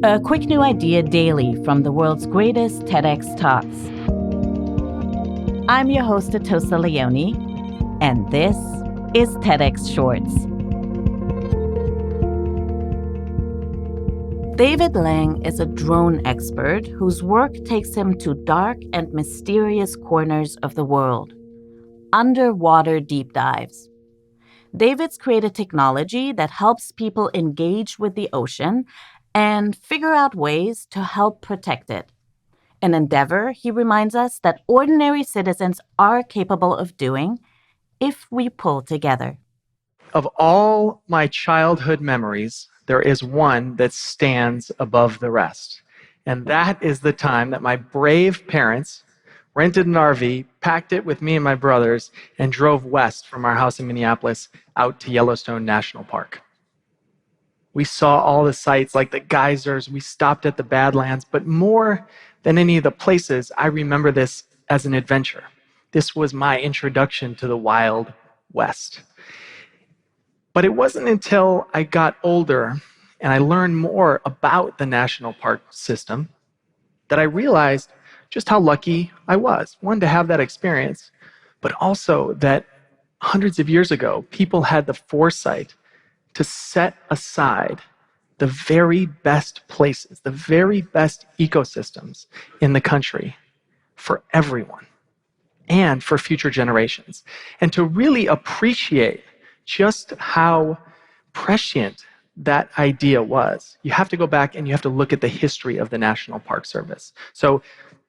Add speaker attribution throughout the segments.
Speaker 1: A quick new idea daily from the world's greatest TEDx talks. I'm your host, Atossa Leoni, and this is TEDx Shorts. David Lang is a drone expert whose work takes him to dark and mysterious corners of the world. Underwater deep dives. David's created technology that helps people engage with the ocean and figure out ways to help protect it. An endeavor, he reminds us, that ordinary citizens are capable of doing if we pull together.
Speaker 2: Of all my childhood memories, there is one that stands above the rest. And that is the time that my brave parents rented an RV, packed it with me and my brothers, and drove west from our house in Minneapolis out to Yellowstone National Park. We saw all the sights like the geysers, we stopped at the Badlands, but more than any of the places, I remember this as an adventure. This was my introduction to the Wild West. But it wasn't until I got older and I learned more about the national park system that I realized just how lucky I was. One, to have that experience, but also that hundreds of years ago, people had the foresight to set aside the very best places, the very best ecosystems in the country for everyone and for future generations, and to really appreciate just how prescient that idea was. You have to go back and you have to look at the history of the National Park Service. So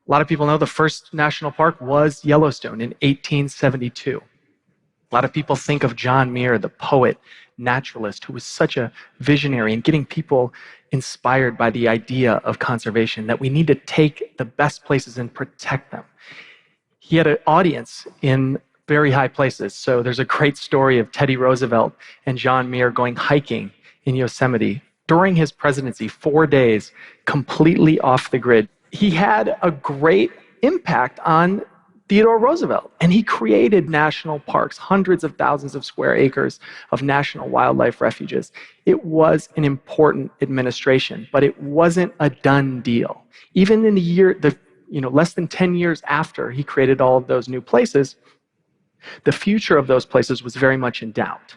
Speaker 2: a lot of people know the first national park was Yellowstone in 1872. A lot of people think of John Muir, the poet, naturalist, who was such a visionary in getting people inspired by the idea of conservation, that we need to take the best places and protect them. He had an audience in very high places. So there's a great story of Teddy Roosevelt and John Muir going hiking in Yosemite during his presidency, 4 days, completely off the grid. He had a great impact on Theodore Roosevelt, and he created national parks, hundreds of thousands of square acres of national wildlife refuges. It was an important administration, but it wasn't a done deal. Even in less than 10 years after he created all of those new places, the future of those places was very much in doubt.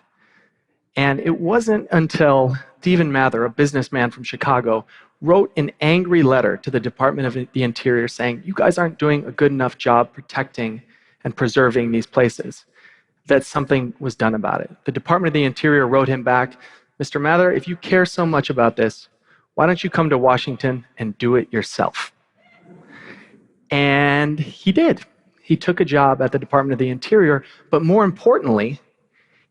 Speaker 2: And it wasn't until Stephen Mather, a businessman from Chicago, wrote an angry letter to the Department of the Interior saying, "You guys aren't doing a good enough job protecting and preserving these places," that something was done about it. The Department of the Interior wrote him back, "Mr. Mather, if you care so much about this, why don't you come to Washington and do it yourself?" And he did. He took a job at the Department of the Interior, but more importantly,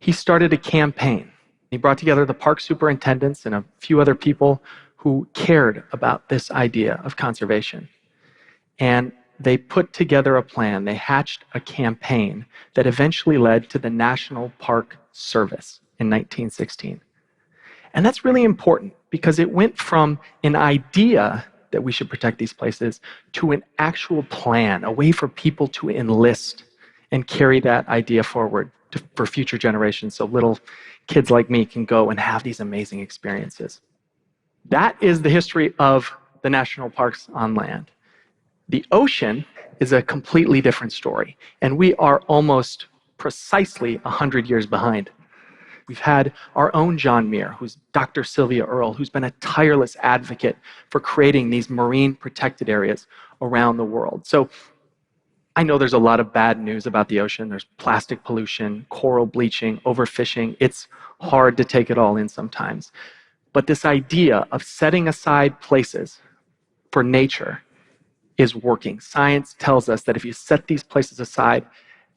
Speaker 2: he started a campaign. He brought together the park superintendents and a few other people who cared about this idea of conservation. And they put together a plan. They hatched a campaign that eventually led to the National Park Service in 1916. And that's really important because it went from an idea that we should protect these places to an actual plan, a way for people to enlist and carry that idea forward for future generations so little kids like me can go and have these amazing experiences. That is the history of the national parks on land. The ocean is a completely different story, and we are almost precisely 100 years behind. We've had our own John Muir, who's Dr. Sylvia Earle, who's been a tireless advocate for creating these marine protected areas around the world. So I know there's a lot of bad news about the ocean. There's plastic pollution, coral bleaching, overfishing. It's hard to take it all in sometimes. But this idea of setting aside places for nature is working. Science tells us that if you set these places aside,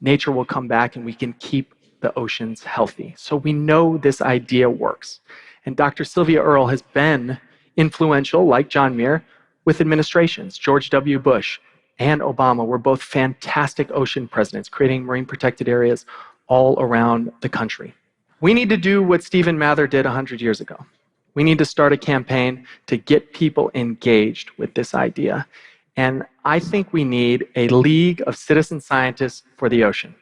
Speaker 2: nature will come back and we can keep the oceans healthy. So we know this idea works. And Dr. Sylvia Earle has been influential, like John Muir, with administrations. George W. Bush and Obama were both fantastic ocean presidents, creating marine protected areas all around the country. We need to do what Stephen Mather did 100 years ago. We need to start a campaign to get people engaged with this idea. And I think we need a league of citizen scientists for the ocean.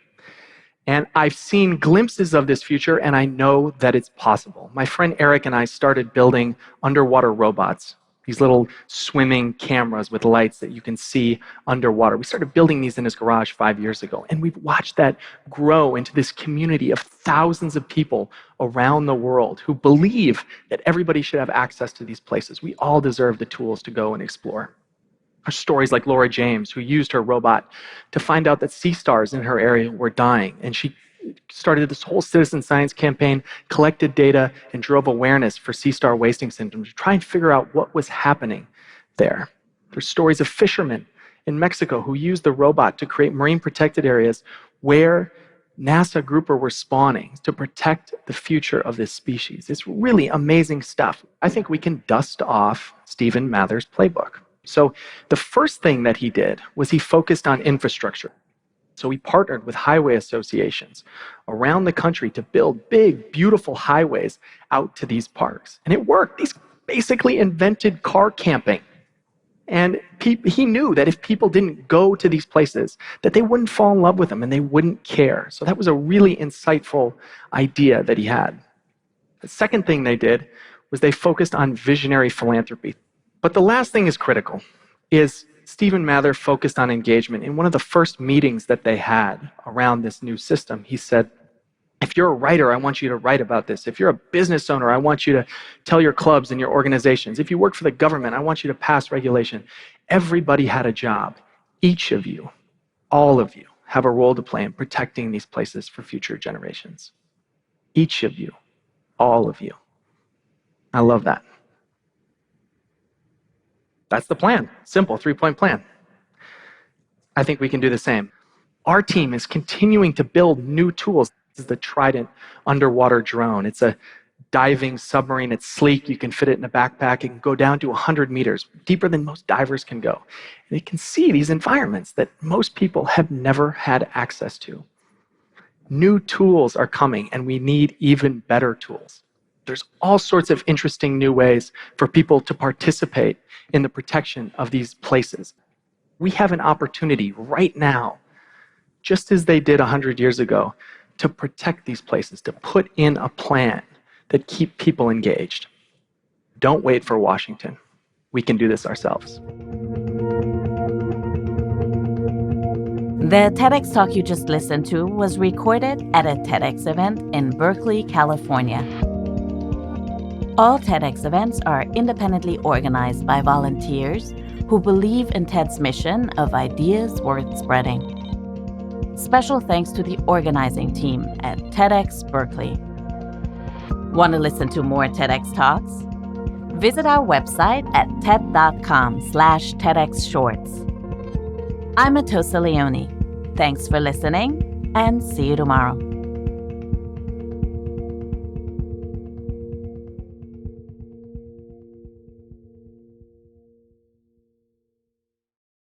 Speaker 2: And I've seen glimpses of this future, and I know that it's possible. My friend Eric and I started building underwater robots these little swimming cameras with lights that you can see underwater. We started building these in his garage 5 years ago, and we've watched that grow into this community of thousands of people around the world who believe that everybody should have access to these places. We all deserve the tools to go and explore. There's stories like Laura James, who used her robot to find out that sea stars in her area were dying, and she started this whole citizen science campaign, collected data, and drove awareness for sea star wasting syndrome to try and figure out what was happening there. There's stories of fishermen in Mexico who used the robot to create marine protected areas where NASA grouper were spawning to protect the future of this species. It's really amazing stuff. I think we can dust off Stephen Mather's playbook. So the first thing that he did was he focused on infrastructure. So we partnered with highway associations around the country to build big, beautiful highways out to these parks. And it worked. These basically invented car camping. And he knew that if people didn't go to these places, that they wouldn't fall in love with them and they wouldn't care. So that was a really insightful idea that he had. The second thing they did was they focused on visionary philanthropy. But the last thing is critical, is Stephen Mather focused on engagement. In one of the first meetings that they had around this new system, he said, if you're a writer, I want you to write about this. If you're a business owner, I want you to tell your clubs and your organizations. If you work for the government, I want you to pass regulation. Everybody had a job. Each of you, all of you, have a role to play in protecting these places for future generations. Each of you, all of you. I love that. That's the plan. Simple, 3-point plan. I think we can do the same. Our team is continuing to build new tools. This is the Trident underwater drone. It's a diving submarine. It's sleek. You can fit it in a backpack. It can go down to 100 meters, deeper than most divers can go. And it can see these environments that most people have never had access to. New tools are coming, and we need even better tools. There's all sorts of interesting new ways for people to participate in the protection of these places. We have an opportunity right now, just as they did 100 years ago, to protect these places, to put in a plan that keep people engaged. Don't wait for Washington. We can do this ourselves.
Speaker 1: The TEDx talk you just listened to was recorded at a TEDx event in Berkeley, California. All TEDx events are independently organized by volunteers who believe in TED's mission of ideas worth spreading. Special thanks to the organizing team at TEDxBerkeley. Want to listen to more TEDx talks? Visit our website at ted.com/TEDxShorts. I'm Atossa Leoni. Thanks for listening, and see you tomorrow.